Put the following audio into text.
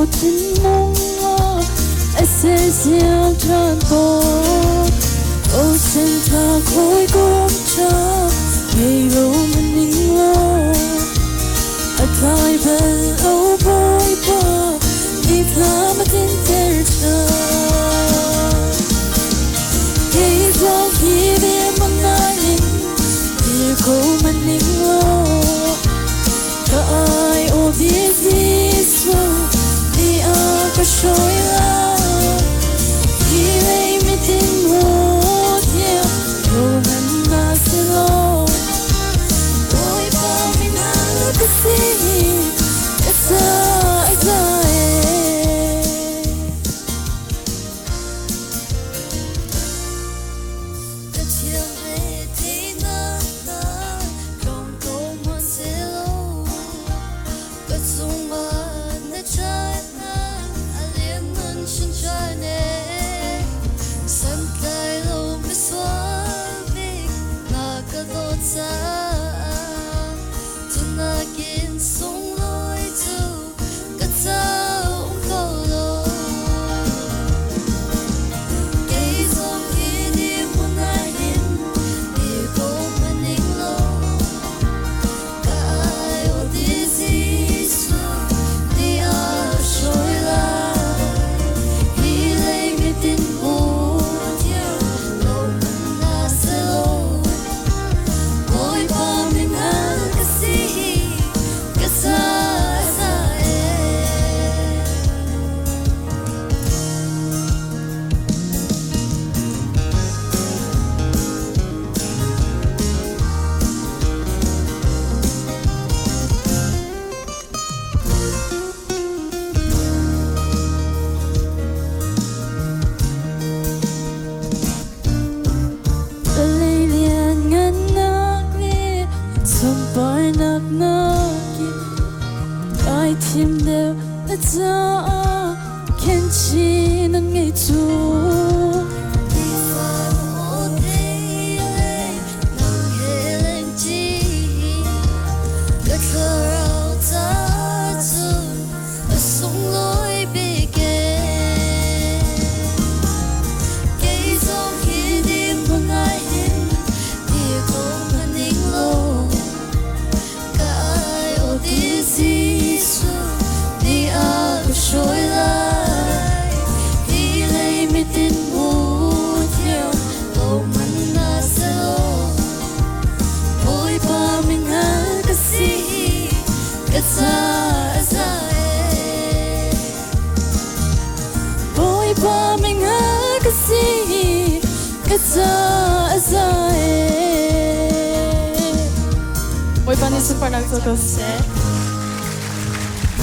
真梦啊，爱谁想穿过，哦，现他会共着，没有门铃了，爱太笨哦，Bawipa，你他妈天天着，给早一点梦那里，别够门铃了。爱我别计算，你爱个谁啦？以为没听我听，我们那些路，我会把你那个心，一再一再。Ai thêm đều đã ra khen chi nên ngày chúa Bawipa mình hãy cái gì cái Bawipa ni super nagtutose.